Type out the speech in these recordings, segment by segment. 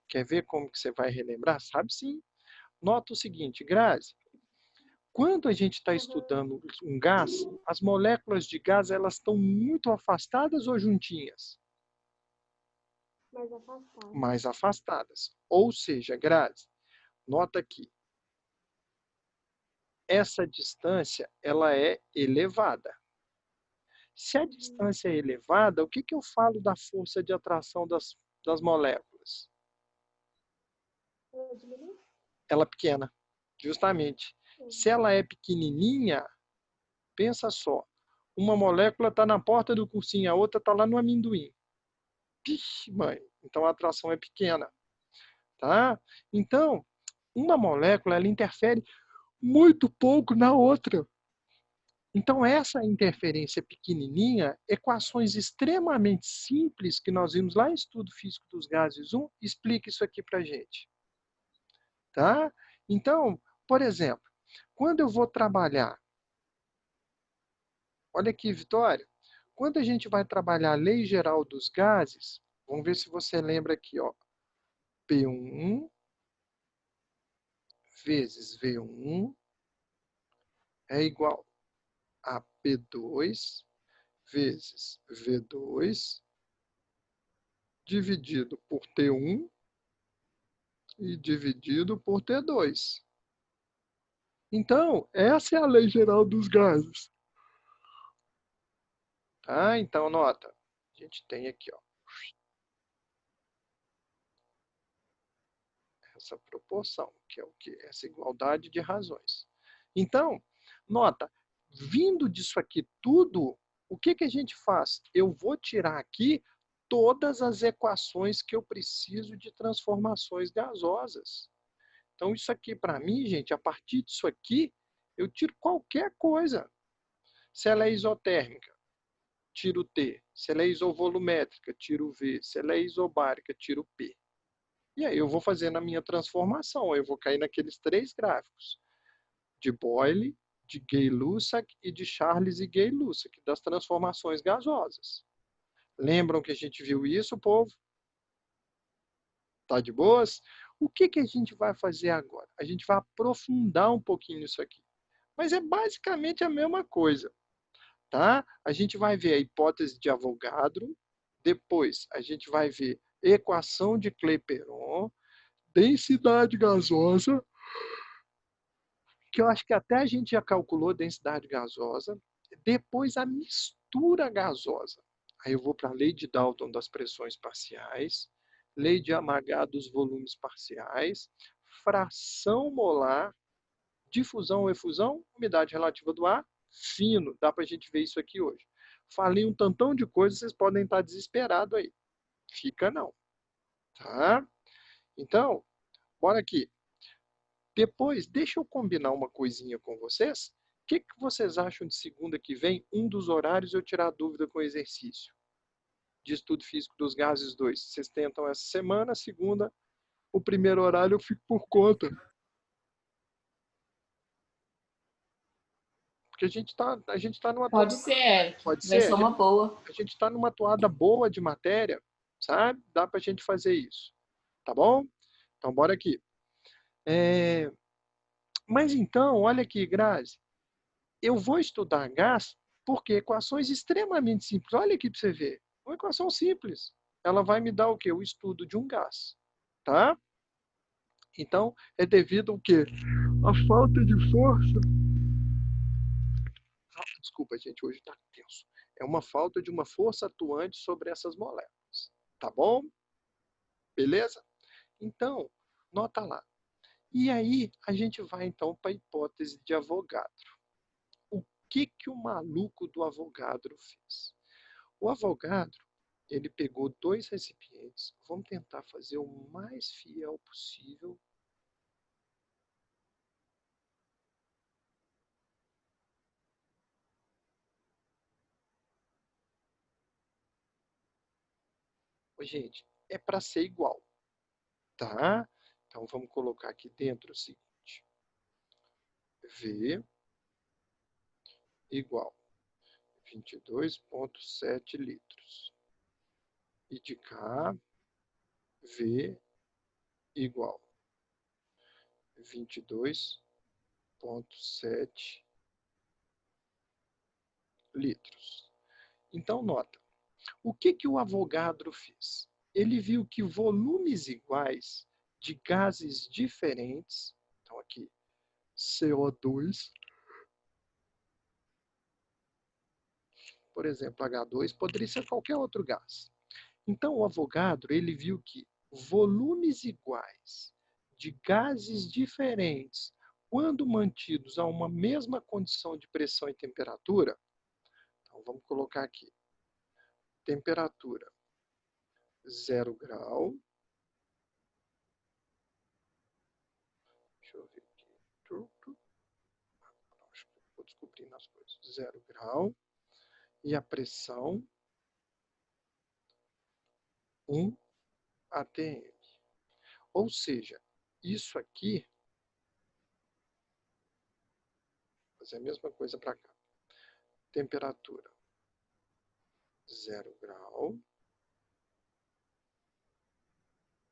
Quer ver como que você vai relembrar? Sabe sim. Nota o seguinte, Grazi, quando a gente está Uhum. estudando um gás, as moléculas de gás elas estão muito afastadas ou juntinhas? Mais afastado. Mais afastadas. Ou seja, Grazi, nota aqui, essa distância ela é elevada. Se a Uhum. distância é elevada, o que, que eu falo da força de atração das moléculas? Eu diminui? Ela é pequena, justamente. Se ela é pequenininha, pensa só, uma molécula está na porta do cursinho, a outra está lá no amendoim. Pixe, mãe, então a atração é pequena, tá? Então, uma molécula ela interfere muito pouco na outra. Então, essa interferência pequenininha, equações extremamente simples que nós vimos lá em Estudo Físico dos Gases 1, explica isso aqui para a gente. Tá? Então, por exemplo, quando eu vou trabalhar, olha aqui, Vitória, quando a gente vai trabalhar a lei geral dos gases, vamos ver se você lembra aqui, ó, P1 vezes V1 é igual a P2 vezes V2 dividido por T1 e dividido por T2. Então, essa é a lei geral dos gases. Tá? Então, nota. A gente tem aqui, ó, essa proporção, que é o que? Essa igualdade de razões. Então, nota, vindo disso aqui tudo, o que, que a gente faz? Eu vou tirar aqui todas as equações que eu preciso de transformações gasosas. Então, isso aqui, para mim, gente, a partir disso aqui, eu tiro qualquer coisa. Se ela é isotérmica, tiro o T. Se ela é isovolumétrica, tiro o V. Se ela é isobárica, tiro o P. E aí eu vou fazendo a minha transformação. Eu vou cair naqueles três gráficos. De Boyle, de Gay-Lussac e de Charles e Gay-Lussac, das transformações gasosas. Lembram que a gente viu isso, povo? Tá de boas? O que, que a gente vai fazer agora? A gente vai aprofundar um pouquinho isso aqui. Mas é basicamente a mesma coisa. Tá? A gente vai ver a hipótese de Avogadro, depois a gente vai ver equação de Clapeyron, densidade gasosa, que eu acho que até a gente já calculou densidade gasosa, depois a mistura gasosa. Aí eu vou para a lei de Dalton das pressões parciais, lei de Amagat dos volumes parciais, fração molar, difusão ou efusão, umidade relativa do ar, fino. Dá para a gente ver isso aqui hoje. Falei um tantão de coisas, vocês podem estar desesperados aí. Fica não, tá? Então, bora aqui. Depois, deixa eu combinar uma coisinha com vocês. O que, que vocês acham de segunda que vem, um dos horários eu tirar dúvida com o exercício de estudo físico dos gases 2? Vocês tentam essa semana, segunda, o primeiro horário eu fico por conta. Porque a gente tá numa Pode toada. ser, Eric. Pode Vai ser? ser uma boa. A gente está numa toada boa de matéria, sabe? Dá para a gente fazer isso. Tá bom? Então, bora aqui. É, Mas então, olha aqui, Grazi. Eu vou estudar gás porque equações extremamente simples. Olha aqui para você ver. Uma equação simples. Ela vai me dar o quê? O estudo de um gás. Tá? Então, é devido ao quê? A falta de força. Desculpa, gente, hoje está tenso. É uma falta de uma força atuante sobre essas moléculas. Tá bom? Beleza? Então, nota lá. E aí, a gente vai então para a hipótese de Avogadro. O que que o maluco do Avogadro fez? O Avogadro, ele pegou dois recipientes. Vamos tentar fazer o mais fiel possível. Gente, é para ser igual, tá? Então, vamos colocar aqui dentro o seguinte. V igual 22,7 litros. E de cá, V igual 22,7 litros. Então, nota, o que o Avogadro fez? Ele viu que volumes iguais de gases diferentes, então aqui CO2, por exemplo, H2, poderia ser qualquer outro gás. Então, o Avogadro, ele viu que volumes iguais de gases diferentes, quando mantidos a uma mesma condição de pressão e temperatura, então vamos colocar aqui, temperatura 0 grau, deixa eu ver aqui, acho que vou descobrindo as coisas, 0 grau, e a pressão 1 atm. Ou seja, isso aqui, vou fazer a mesma coisa para cá, temperatura 0 grau,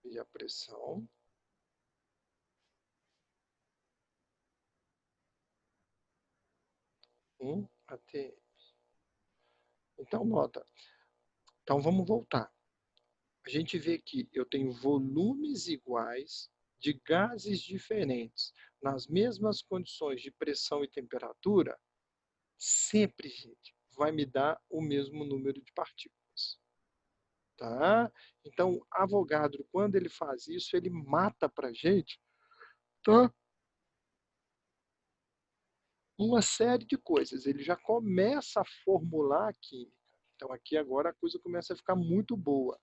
e a pressão 1 atm. Então, nota. Então, vamos voltar. A gente vê que eu tenho volumes iguais de gases diferentes nas mesmas condições de pressão e temperatura, sempre, gente, vai me dar o mesmo número de partículas. Tá? Então, Avogadro, quando ele faz isso, ele mata para a gente, tá? Uma série de coisas. Ele já começa a formular a química. Então, aqui agora a coisa começa a ficar muito boa.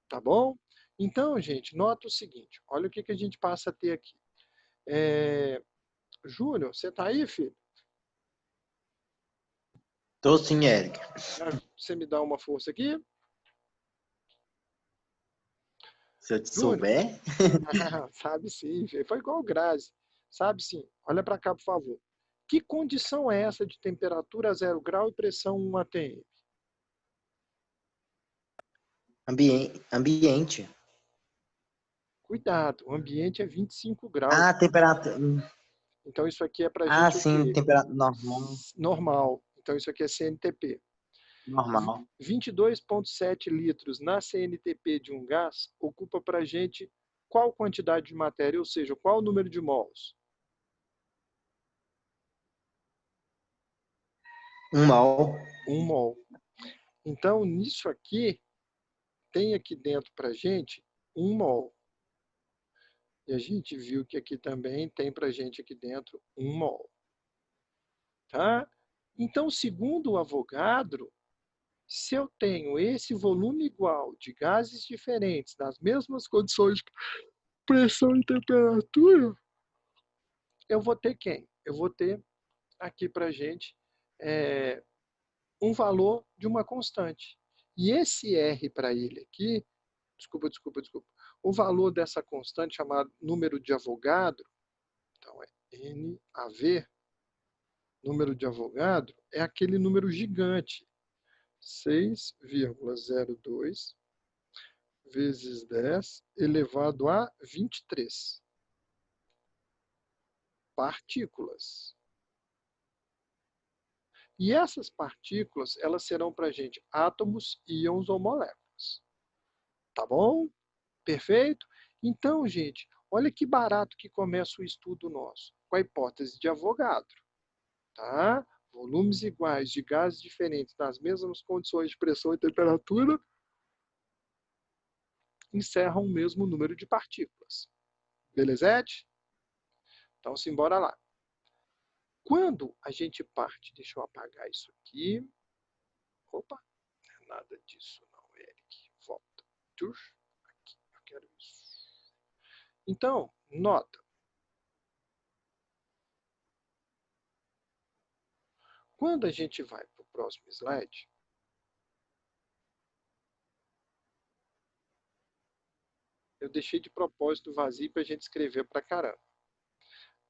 Tá bom? Então, gente, nota o seguinte. Olha o que a gente passa a ter aqui. Júnior, você tá aí, filho? Tô sim, Eric. Você me dá uma força aqui? Se eu te Júnior? souber. Sabe sim, filho. Foi igual o Grazi. Sabe sim. Olha para cá, por favor. Que condição é essa de temperatura 0 grau e pressão 1 atm? Ambiente. Cuidado, o ambiente é 25 graus. Ah, temperatura. Então, isso aqui é para a Ah, gente o sim, quê? temperatura normal. Normal. Então, isso aqui é CNTP. Normal. 22,7 litros na CNTP de um gás ocupa para a gente qual quantidade de matéria, ou seja, qual o número de mols? 1 mol. 1 mol. Então, nisso aqui, tem aqui dentro para a gente 1 mol. E a gente viu que aqui também tem para a gente aqui dentro 1 mol. Tá? Então, segundo o Avogadro, se eu tenho esse volume igual de gases diferentes, nas mesmas condições de pressão e temperatura, eu vou ter quem? Eu vou ter aqui para a gente um valor de uma constante. E esse R para ele aqui, desculpa, o valor dessa constante chamado número de Avogadro, então é NAV, número de Avogadro, é aquele número gigante, 6,02 vezes 10 elevado a 23 partículas. E essas partículas, elas serão para a gente átomos, íons ou moléculas. Tá bom? Perfeito? Então, gente, olha que barato que começa o estudo nosso, com a hipótese de Avogadro. Tá? Volumes iguais de gases diferentes nas mesmas condições de pressão e temperatura encerram o mesmo número de partículas. Belezete? Então, simbora lá. Quando a gente parte, deixa eu apagar isso aqui. Opa, não é nada disso não, Eric. Volta. Aqui, eu quero isso. Então, nota. Quando a gente vai para o próximo slide, eu deixei de propósito vazio para a gente escrever para caramba.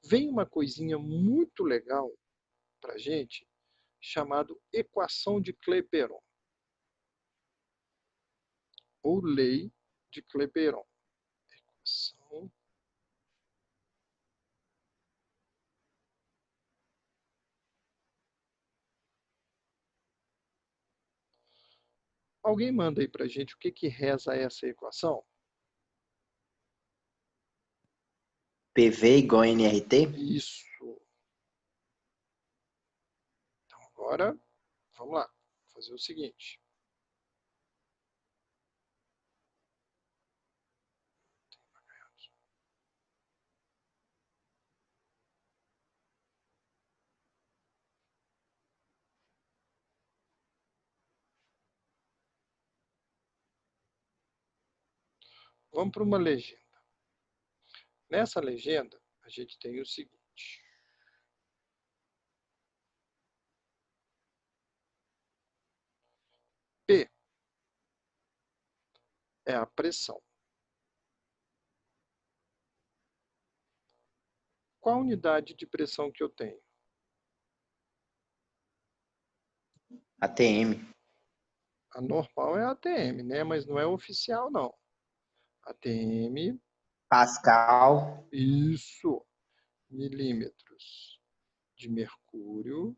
Vem uma coisinha muito legal para a gente, chamado equação de Clapeyron, ou lei de Clapeyron. Equação Alguém manda aí para a gente o que reza essa equação? PV igual a NRT? Isso. Então, agora, vamos lá. Vou fazer o seguinte. Vamos para uma legenda. Nessa legenda, a gente tem o seguinte. P é a pressão. Qual a unidade de pressão que eu tenho? ATM. A normal é a ATM, né? Mas não é oficial, não. ATM, Pascal. isso, milímetros de mercúrio.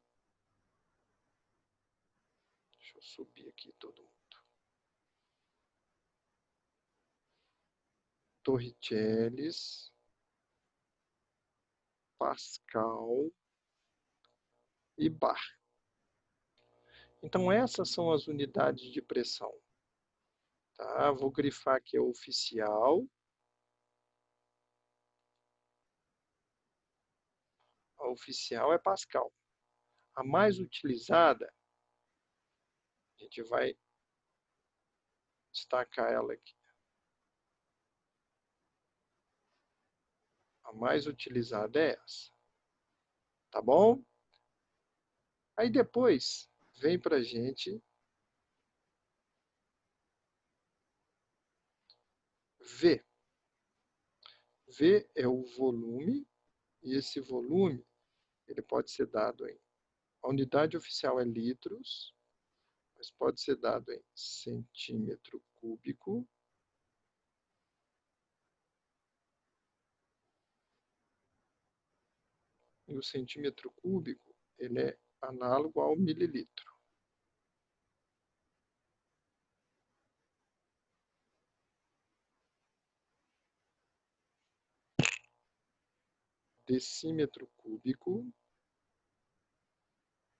Deixa eu subir aqui todo mundo. Torricellis, Pascal e bar. Então, essas são as unidades de pressão. Tá? Vou grifar aqui a oficial. A oficial é Pascal. A mais utilizada, a gente vai destacar ela aqui. A mais utilizada é essa. Tá bom? Aí depois vem para a gente V. V é o volume, e esse volume ele pode ser dado em... A unidade oficial é litros, mas pode ser dado em centímetro cúbico. E o centímetro cúbico ele é análogo ao mililitro. Decímetro cúbico,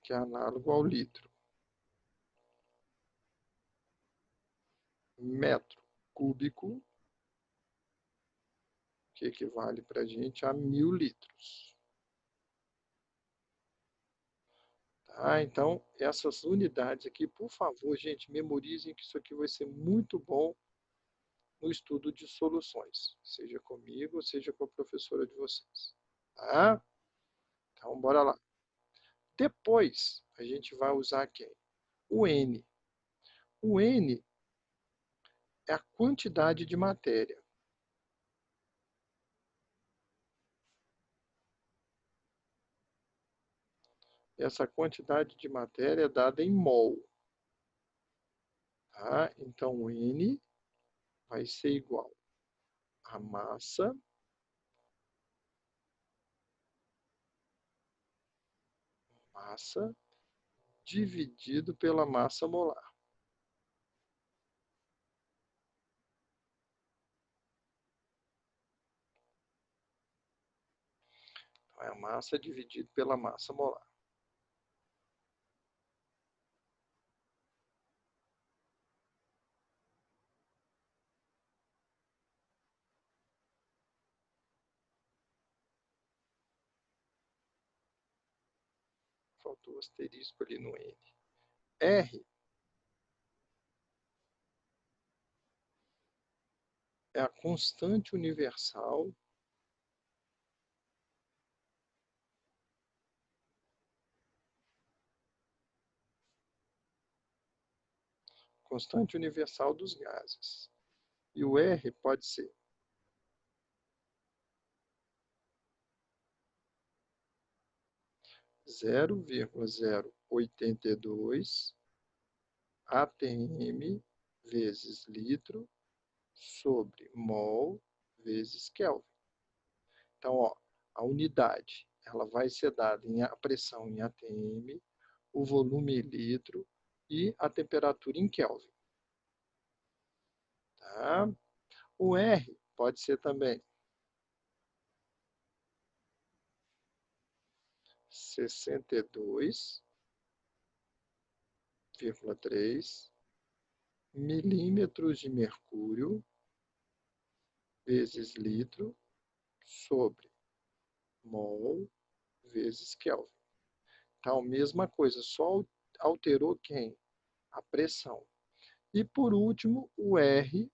que é análogo ao litro. Metro cúbico, que equivale para a gente a 1000 litros. Tá? Então, essas unidades aqui, por favor, gente, memorizem que isso aqui vai ser muito bom no estudo de soluções, seja comigo, seja com a professora de vocês. Tá? Então, bora lá. Depois, a gente vai usar quem? O N. O N é a quantidade de matéria. Essa quantidade de matéria é dada em mol. Tá? Então, o N vai ser igual a massa dividido pela massa molar. Então, é a massa dividido pela massa molar. Faltou o asterisco ali no N. R é a constante universal dos gases. E o R pode ser 0,082 atm vezes litro sobre mol vezes Kelvin. Então, ó, a unidade ela vai ser dada em a pressão em atm, o volume em litro e a temperatura em Kelvin. Tá? O R pode ser também 62,3 milímetros de mercúrio vezes litro sobre mol vezes Kelvin. Então, mesma coisa, só alterou quem? A pressão. E por último, o R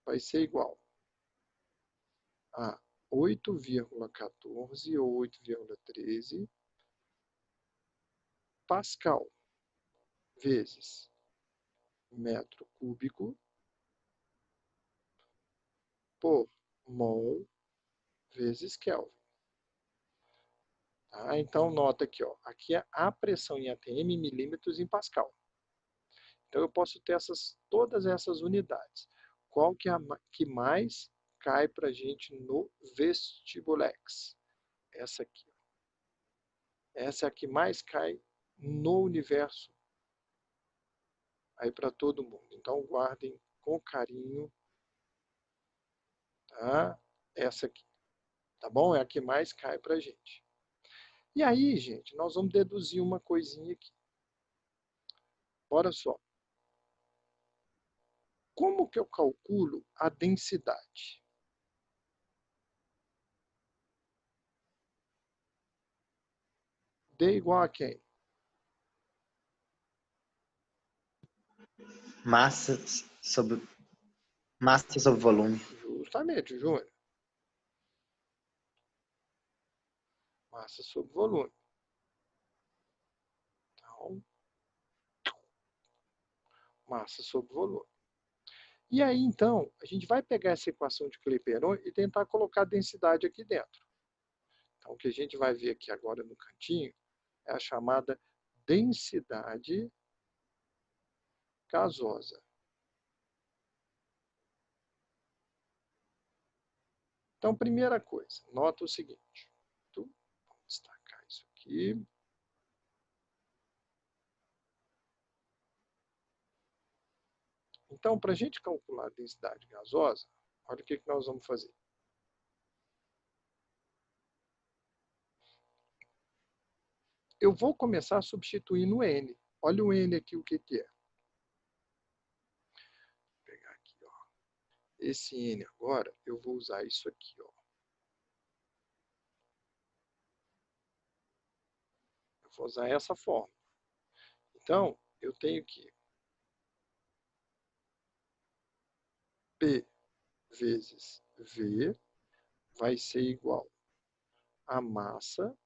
vai ser igual a 8,14 ou 8,13 Pascal vezes metro cúbico por mol vezes Kelvin. Tá? Então, nota aqui, ó, aqui é a pressão em atm em milímetros em Pascal. Então, eu posso ter todas essas unidades. Qual que é a que mais cai para a gente no vestibulex? Essa aqui. Essa é a que mais cai no universo aí para todo mundo. Então, guardem com carinho, tá? Essa aqui, tá bom? É a que mais cai para a gente. E aí, gente, nós vamos deduzir uma coisinha aqui. Olha só. Como que eu calculo a densidade? D igual a quem? Massa sobre volume. Justamente, Júnior. Massa sobre volume. Então, massa sobre volume. E aí, então, a gente vai pegar essa equação de Clapeyron e tentar colocar a densidade aqui dentro. Então, o que a gente vai ver aqui agora no cantinho é a chamada densidade gasosa. Então, primeira coisa, nota o seguinte. Vamos destacar isso aqui. Então, para a gente calcular a densidade gasosa, olha o que nós vamos fazer. Eu vou começar substituindo o N. Olha o N aqui, o que é. Vou pegar aqui, ó. Esse N agora, eu vou usar isso aqui, ó. Eu vou usar essa forma. Então, eu tenho que P vezes V vai ser igual a massa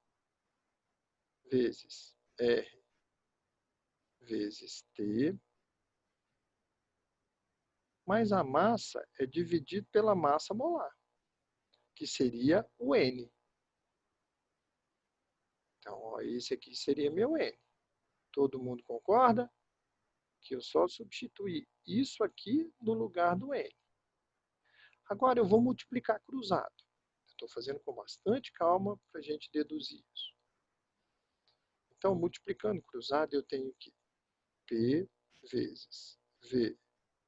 vezes R vezes T, mas a massa é dividido pela massa molar, que seria o N. Então, ó, esse aqui seria meu N. Todo mundo concorda? Que eu só substituir isso aqui no lugar do N. Agora eu vou multiplicar cruzado. Estou fazendo com bastante calma para a gente deduzir isso. Então, multiplicando cruzado, eu tenho que P vezes V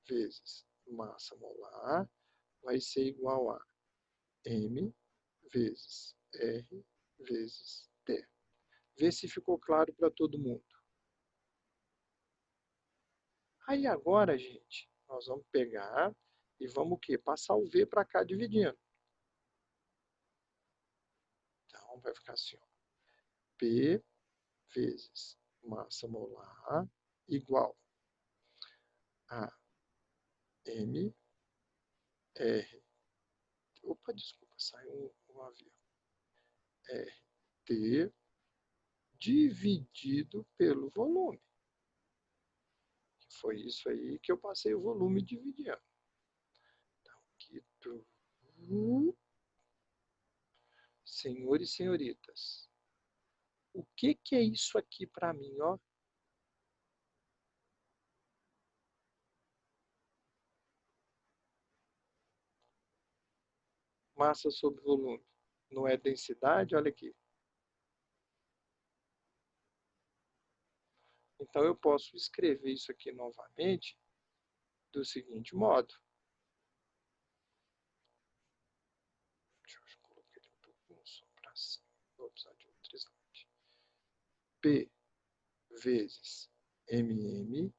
vezes massa molar vai ser igual a M vezes R vezes T. Vê se ficou claro para todo mundo. Aí agora, gente, nós vamos pegar e vamos o quê? Passar o V para cá dividindo. Então, vai ficar assim, ó. P vezes massa molar igual a M R. Opa, desculpa, saiu um avião. RT dividido pelo volume. Foi isso aí que eu passei o volume dividindo. Então, aqui, senhores e senhoritas, o que é isso aqui para mim, ó? Massa sobre volume. Não é densidade? Olha aqui. Então, eu posso escrever isso aqui novamente do seguinte modo. Deixa eu colocar ele um pouquinho só para cima. Vou precisar de outro slide. P vezes mm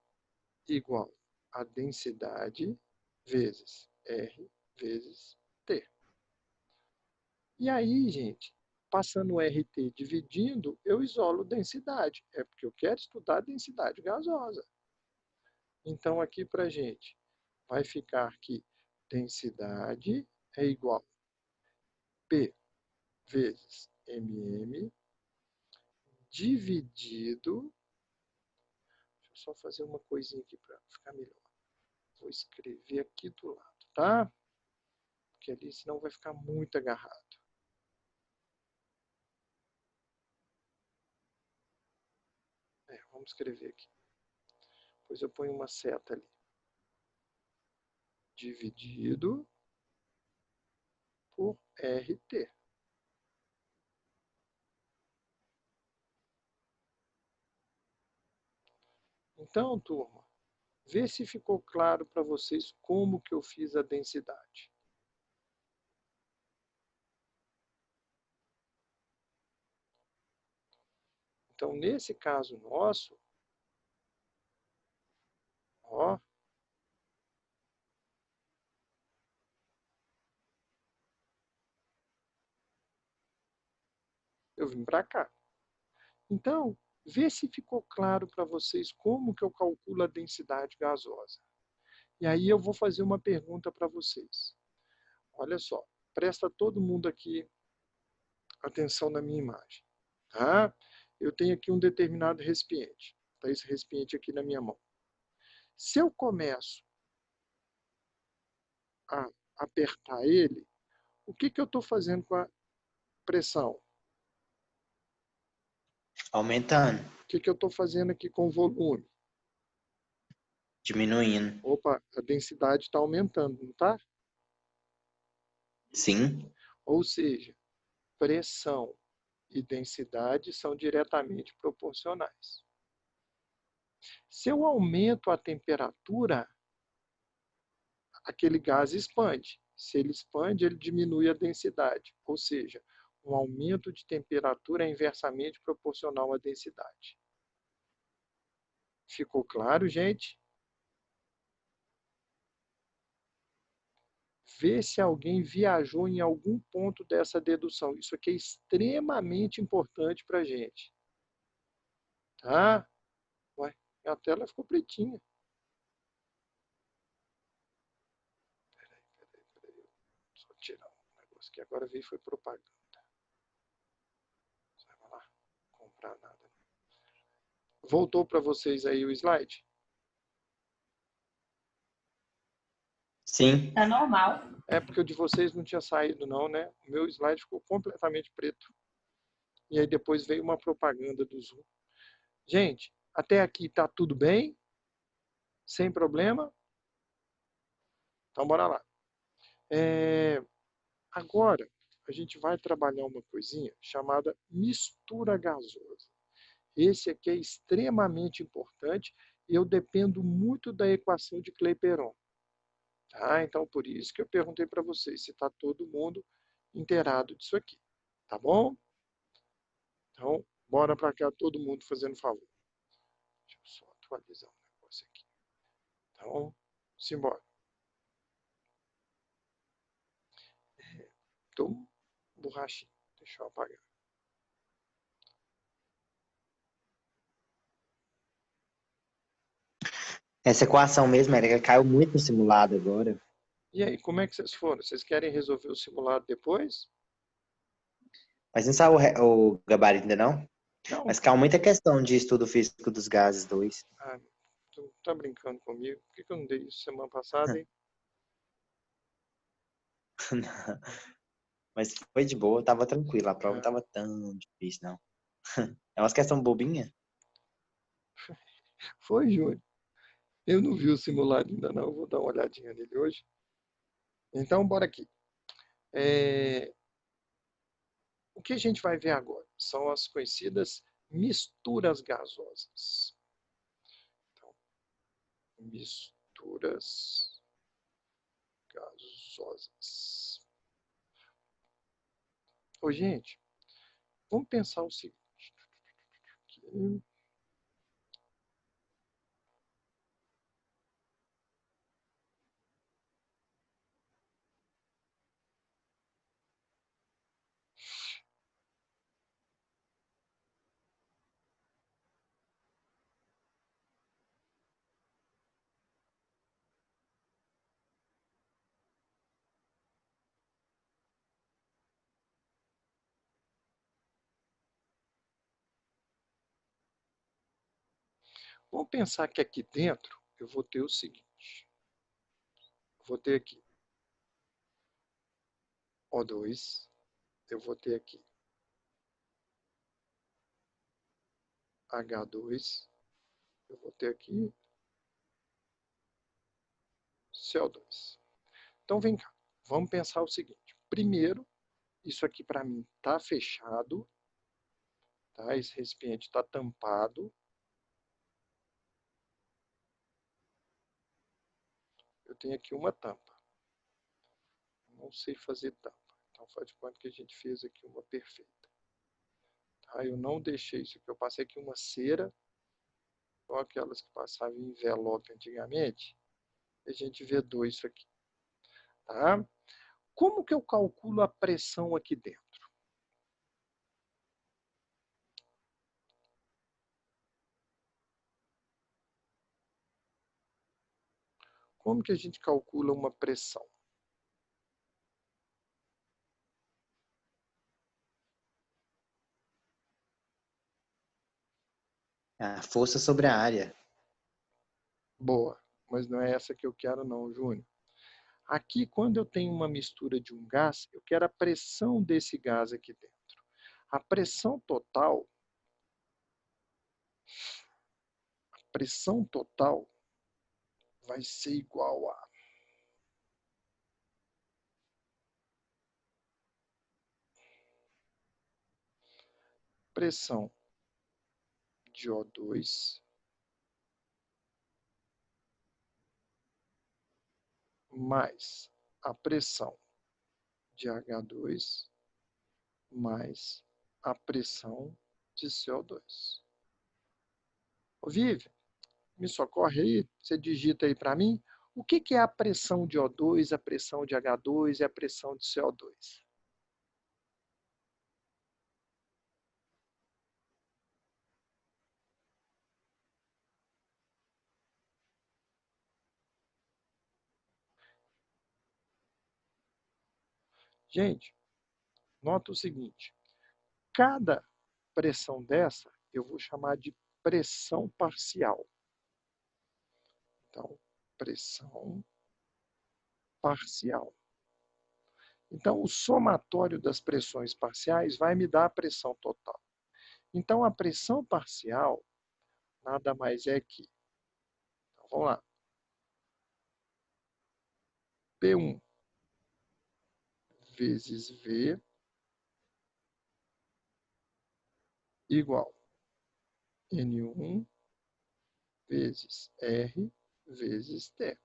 igual a densidade vezes R vezes T. E aí, gente, passando o RT dividindo, eu isolo densidade. É porque eu quero estudar densidade gasosa. Então, aqui para a gente vai ficar que densidade é igual a P vezes mm dividido. Deixa eu só fazer uma coisinha aqui para ficar melhor. Vou escrever aqui do lado, tá? Porque ali senão vai ficar muito agarrado. Vamos escrever aqui. Depois eu ponho uma seta ali. Dividido por RT. Então, turma, vê se ficou claro para vocês como que eu fiz a densidade. Então, nesse caso nosso, ó, eu vim para cá. Então, vê se ficou claro para vocês como que eu calculo a densidade gasosa. E aí eu vou fazer uma pergunta para vocês. Olha só, presta todo mundo aqui atenção na minha imagem. Tá? Eu tenho aqui um determinado recipiente. Está esse recipiente aqui na minha mão. Se eu começo a apertar ele, o que eu estou fazendo com a pressão? Aumentando. O que eu estou fazendo aqui com o volume? Diminuindo. Opa, a densidade está aumentando, não está? Sim. Ou seja, pressão e densidade são diretamente proporcionais. Se eu aumento a temperatura, aquele gás expande. Se ele expande, ele diminui a densidade. Ou seja, um aumento de temperatura é inversamente proporcional à densidade. Ficou claro, gente? Vê se alguém viajou em algum ponto dessa dedução. Isso aqui é extremamente importante para a gente. Tá? Ué, a tela ficou pretinha. Peraí. Só tirar um negócio que agora veio foi propaganda. Vai lá, comprar nada. Voltou para vocês aí o slide? Sim. Tá normal. É porque o de vocês não tinha saído não, né? O meu slide ficou completamente preto. E aí depois veio uma propaganda do Zoom. Gente, até aqui tá tudo bem? Sem problema? Então bora lá. Agora, a gente vai trabalhar uma coisinha chamada mistura gasosa. Esse aqui é extremamente importante e eu dependo muito da equação de Clapeyron. Tá? Então, por isso que eu perguntei para vocês se está todo mundo inteirado disso aqui. Tá bom? Então, bora para cá todo mundo fazendo favor. Deixa eu só atualizar um negócio aqui. Então, simbora. Então, borrachinha. Deixa eu apagar. Essa equação mesmo, ela caiu muito no simulado agora. E aí, como é que vocês foram? Vocês querem resolver o simulado depois? Mas não saiu o gabarito ainda não? Não. Mas caiu muita questão de estudo físico dos gases 2. Ah, tu tá brincando comigo? Por que eu não dei isso semana passada, hein? Mas foi de boa, tava tranquilo. A prova não tava tão difícil, não. É umas questões bobinhas. Foi, Júnior. Eu não vi o simulado ainda não, vou dar uma olhadinha nele hoje. Então, bora aqui. O que a gente vai ver agora? São as conhecidas misturas gasosas. Então, mistura misturas gasosas. Ô, gente, vamos pensar o seguinte. Aqui. Vamos pensar que aqui dentro eu vou ter o seguinte. Vou ter aqui O2, eu vou ter aqui H2, eu vou ter aqui CO2. Então vem cá, vamos pensar o seguinte. Primeiro, isso aqui para mim está fechado, tá? Esse recipiente está tampado. Eu tenho aqui uma tampa. Não sei fazer tampa. Então faz de conta que a gente fez aqui uma perfeita. Tá? Eu não deixei isso aqui. Eu passei aqui uma cera, igual aquelas que passavam em envelope antigamente. A gente vedou isso aqui. Tá? Como que eu calculo a pressão aqui dentro? Como que a gente calcula uma pressão? A força sobre a área. Boa, mas não é essa que eu quero não, Júnior. Aqui, quando eu tenho uma mistura de um gás, eu quero a pressão desse gás aqui dentro. A pressão total vai ser igual a pressão de O2 mais a pressão de H2 mais a pressão de CO2. Ô, Vivian, me socorre aí, você digita aí para mim, o que é a pressão de O2, a pressão de H2 e a pressão de CO2? Gente, nota o seguinte, cada pressão dessa eu vou chamar de pressão parcial. Então, pressão parcial. Então, o somatório das pressões parciais vai me dar a pressão total. Então, a pressão parcial nada mais é que, então, vamos lá, P1 vezes V igual N1 vezes R vezes T.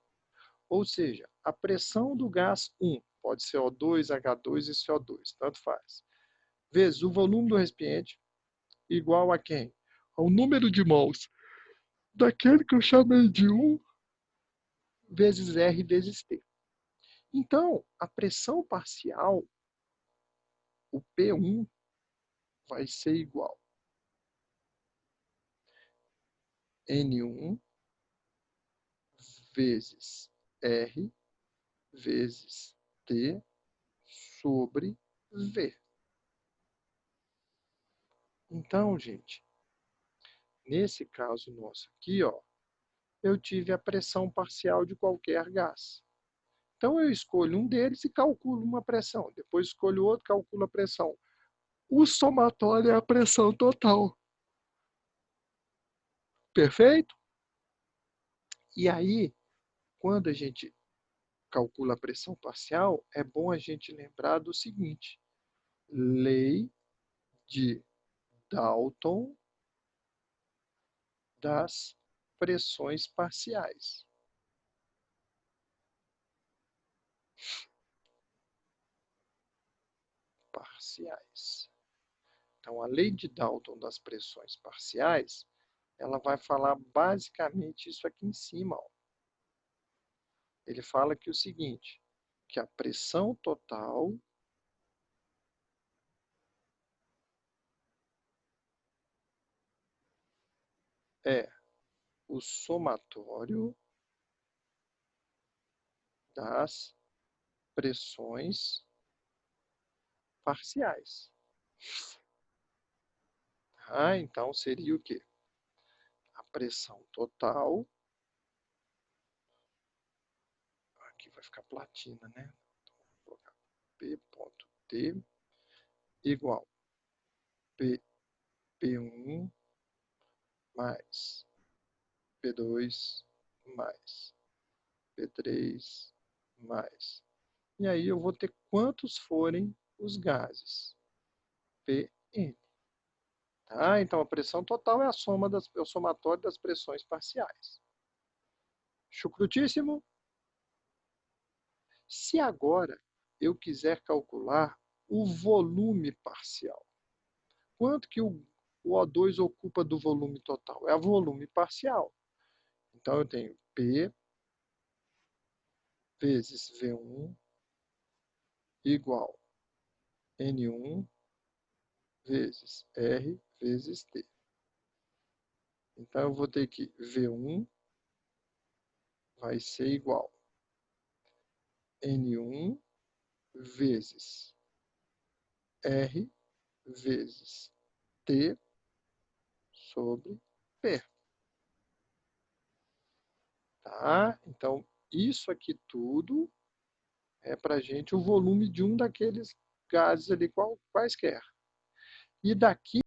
Ou seja, a pressão do gás 1, pode ser O2, H2 e CO2, tanto faz, vezes o volume do recipiente, igual a quem? Ao número de mols daquele que eu chamei de 1 vezes R vezes T. Então, a pressão parcial, o P1, vai ser igual N1 vezes R vezes T sobre V. Então, gente, nesse caso nosso aqui, ó, eu tive a pressão parcial de qualquer gás. Então, eu escolho um deles e calculo uma pressão. Depois escolho outro, calculo a pressão. O somatório é a pressão total. Perfeito? E aí, quando a gente calcula a pressão parcial, é bom a gente lembrar do seguinte: lei de Dalton das pressões parciais. parciais. Então, a lei de Dalton das pressões parciais, ela vai falar basicamente isso aqui em cima. Ó. Ele fala que o seguinte, que a pressão total é o somatório das pressões parciais. Então, seria o quê? A pressão total, aqui vai ficar platina, né? Então, vou colocar P.T igual P1 mais P2 mais P3 mais. E aí eu vou ter quantos forem os gases. Pn. Tá? Então, a pressão total é a soma é o somatório das pressões parciais. Chucrutíssimo? Se agora eu quiser calcular o volume parcial, quanto que o O2 ocupa do volume total? É o volume parcial. Então, eu tenho P vezes V1 igual N1 vezes R vezes T. Então, eu vou ter que V1 vai ser igual N1 vezes R vezes T sobre P. Tá? Então, isso aqui tudo é para a gente o volume de um daqueles gases ali quaisquer. E daqui